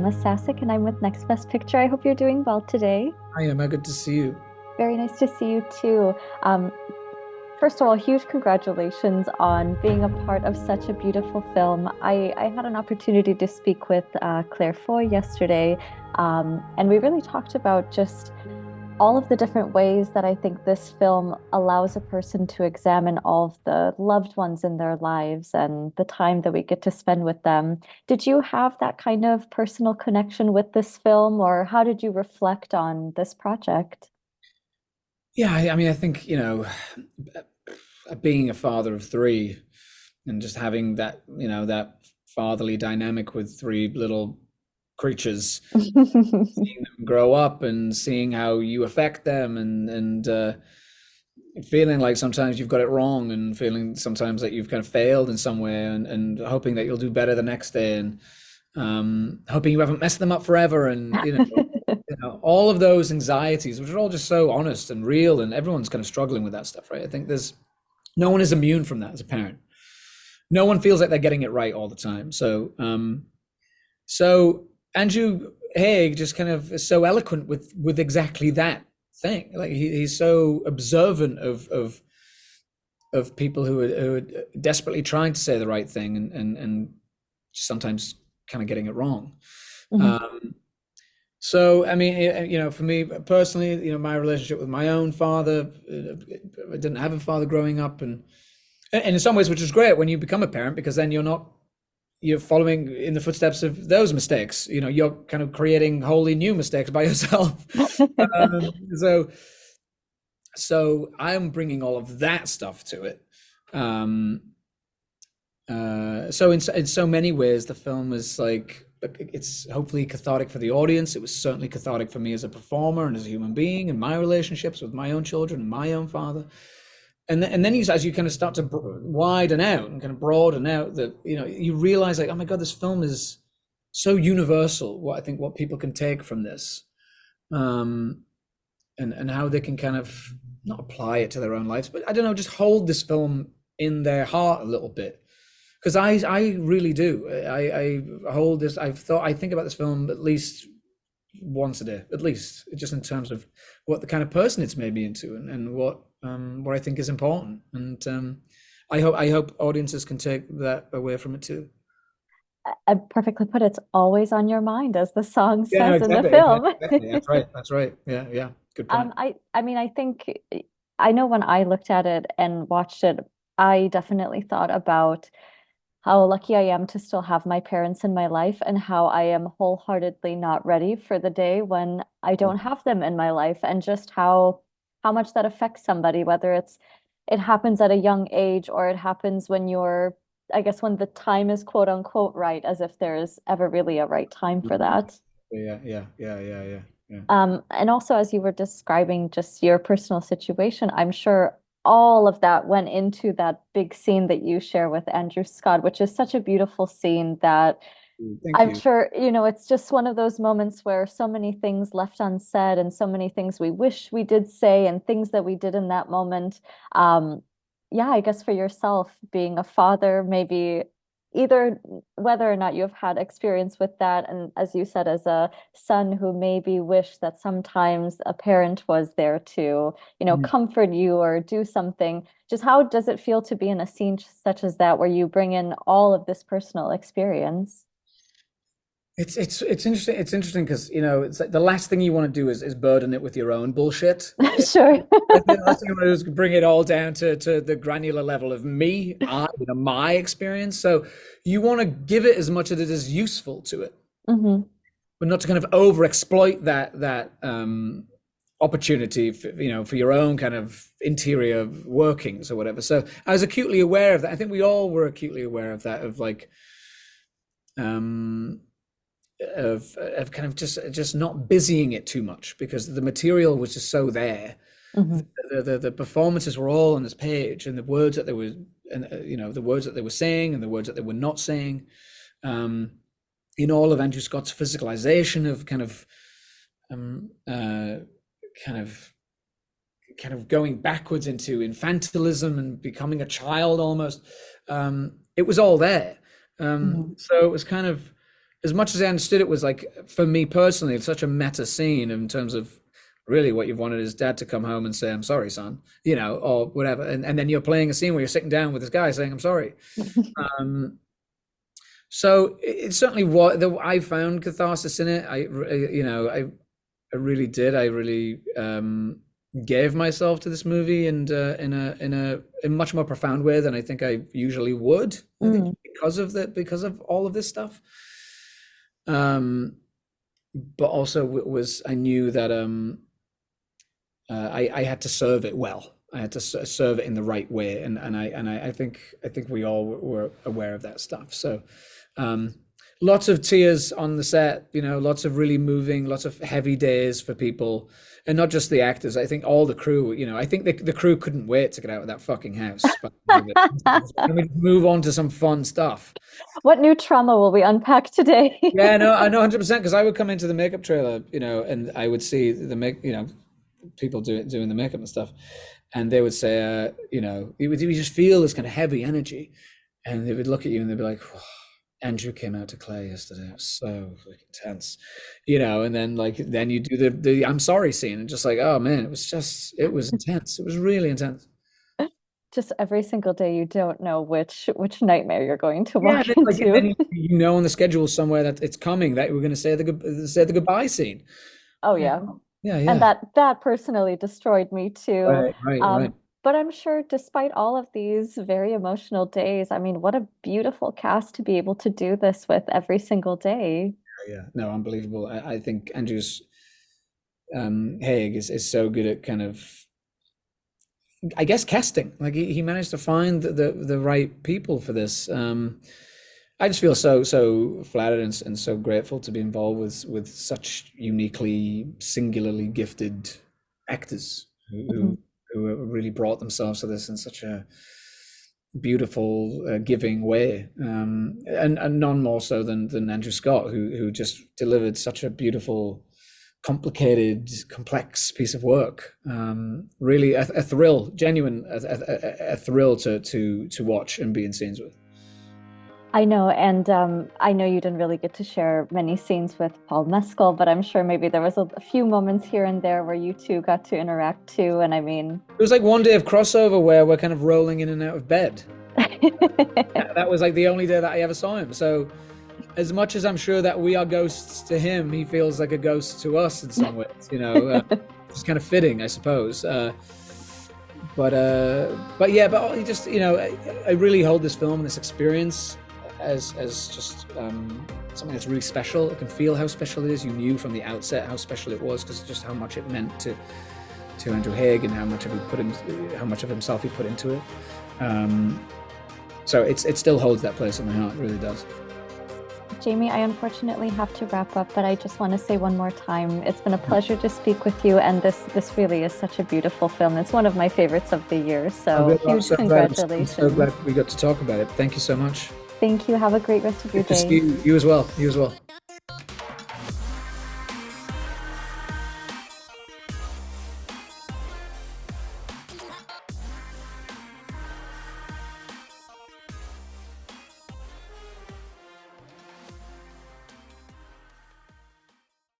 Emma Sasic, and I'm with Next Best Picture. I hope you're doing well today. Hi, Emma. Good to see you. Very nice to see you too. Um, First of all, huge congratulations on being a part of such a beautiful film. I had an opportunity to speak with Claire Foy yesterday, and we really talked about just all of the different ways that I think this film allows a person to examine all of the loved ones in their lives and the time that we get to spend with them. Did you have that kind of personal connection with this film, or how did you reflect on this project? Yeah, I mean, I think, being a father of three and just having that, that fatherly dynamic with three little creatures, seeing them grow up and seeing how you affect them and feeling like sometimes you've got it wrong and feeling sometimes that you've kind of failed in some way and hoping that you'll do better the next day and hoping you haven't messed them up forever and all of those anxieties, which are all just so honest and real, and everyone's kind of struggling with that stuff, right? I think there's no one is immune from that as a parent. No one feels like they're getting it right all the time. So Andrew Haig just kind of is so eloquent with exactly that thing. Like he's so observant of people who are desperately trying to say the right thing and sometimes kind of getting it wrong. Mhm. So, I mean, for me personally, my relationship with my own father, I didn't have a father growing up, and in some ways, which is great when you become a parent, because then you're following in the footsteps of those mistakes. You're kind of creating wholly new mistakes by yourself. Um, so, so I'm bringing all of that stuff to it. Um, so in so many ways, the film is like it's hopefully cathartic for the audience. It was certainly cathartic for me as a performer and as a human being, and my relationships with my own children and my own father. And then as you kind of start to widen out and kind of broaden out, that you realize like, oh my God, this film is so universal. What people can take from this, um, and how they can kind of not apply it to their own lives, but I don't know, just hold this film in their heart a little bit because I really do. I hold this. I think about this film at least once a day, at least, just in terms of what the kind of person it's made me into and what I think is important. And I hope audiences can take that away from it too. Perfectly put. It's always on your mind, as the song Yeah, no, says in the exactly, film. exactly. That's right. That's right. Yeah, yeah. Good point. I mean, I think I know when I looked at it and watched it, I definitely thought about how lucky I am to still have my parents in my life and how I am wholeheartedly not ready for the day when I don't have them in my life, and just how much that affects somebody, whether it happens at a young age or it happens when you're, I guess, when the time is quote unquote right, as if there is ever really a right time for that. Yeah, yeah, yeah, yeah, yeah, yeah. And also, as you were describing just your personal situation, I'm sure all of that went into that big scene that you share with Andrew Scott, which is such a beautiful scene that Thank I'm you. sure, it's just one of those moments where so many things left unsaid and so many things we wish we did say and things that we did in that moment. Um, yeah, I guess for yourself, being a father, maybe either whether or not you've had experience with that, and as you said, as a son who maybe wish that sometimes a parent was there to, Mhm. comfort you or do something. Just how does it feel to be in a scene such as that where you bring in all of this personal experience? It's interesting. It's interesting because it's like the last thing you want to do is burden it with your own bullshit. Sure. The last thing you want to do is bring it all down to the granular level of my experience. So you want to give it as much as it is useful to it, Hmm. but not to kind of over exploit that opportunity for your own kind of interior workings or whatever. So I was acutely aware of that. I think we all were acutely aware of that, of like um of kind of just not busying it too much because the material was just so there. Hmm. The performances were all on this page, and the words that they were, and the words that they were saying, and the words that they were not saying. Um, in all of Andrew Scott's physicalization of um, uh, kind of kind of going backwards into infantilism and becoming a child almost. It was all there. Hmm. So it was kind of as much as I understood it was like, for me personally, it's such a meta scene in terms of really what you've wanted is dad to come home and say, I'm sorry, son, or whatever. And then you're playing a scene where you're sitting down with this guy saying, I'm sorry. Um, so it's certainly what I found catharsis in it. I really did. I really gave myself to this movie, and in much more profound way than I think I usually would. I think because of all of this stuff. But also was I knew that I had to serve it well. I had to serve it in the right way, and I think we all were aware of that stuff. So, lots of tears on the set. Lots of really moving, lots of heavy days for people, and not just the actors. I think all the crew. I think the crew couldn't wait to get out of that fucking house. Can we move on to some fun stuff? What new trauma will we unpack today? Yeah, no, I know 100% because I would come into the makeup trailer, and I would see people doing the makeup and stuff, and they would say, you just feel this kind of heavy energy, and they would look at you and they'd be like, oh, Andrew came out to Clay yesterday. It was so intense, and then you do the I'm sorry scene, and just like, oh man, it was intense. It was really intense. Just every single day, you don't know which nightmare you're going to walk then, into. Then on the schedule somewhere that it's coming, that we're going to say the goodbye scene. Oh yeah. Yeah. And that personally destroyed me too. Right. But I'm sure despite all of these very emotional days, I mean, what a beautiful cast to be able to do this with every single day. Yeah. No, unbelievable. I think Andrew's Haig is so good at kind of, I guess, casting. Like he managed to find the right people for this. I just feel so flattered and so grateful to be involved with such uniquely, singularly gifted actors who really brought themselves to this in such a beautiful, giving way, and none more so than Andrew Scott, who just delivered such a beautiful, complicated, complex piece of work. Really a thrill, genuine a thrill to watch and be in scenes with. I know, and I know you didn't really get to share many scenes with Paul Mescal, but I'm sure maybe there was a few moments here and there where you two got to interact too. And I mean, it was like one day of crossover where we're kind of rolling in and out of bed. That was like the only day that I ever saw him. So as much as I'm sure that we are ghosts to him, he feels like a ghost to us in some ways, it's kind of fitting, I suppose. But he just, I really hold this film and this experience as just something that's really special. I can feel how special it is. You knew from the outset how special it was because just how much it meant to Andrew Haig and how much of himself he put into it. So it still holds that place in my heart. It really does. Jamie, I unfortunately have to wrap up, but I just want to say one more time, it's been a pleasure to speak with you, and this really is such a beautiful film. It's one of my favorites of the year, so huge congratulations. I'm so glad we got to talk about it. Thank you so much. Thank you. Have a great rest of your day. You as well. You as well.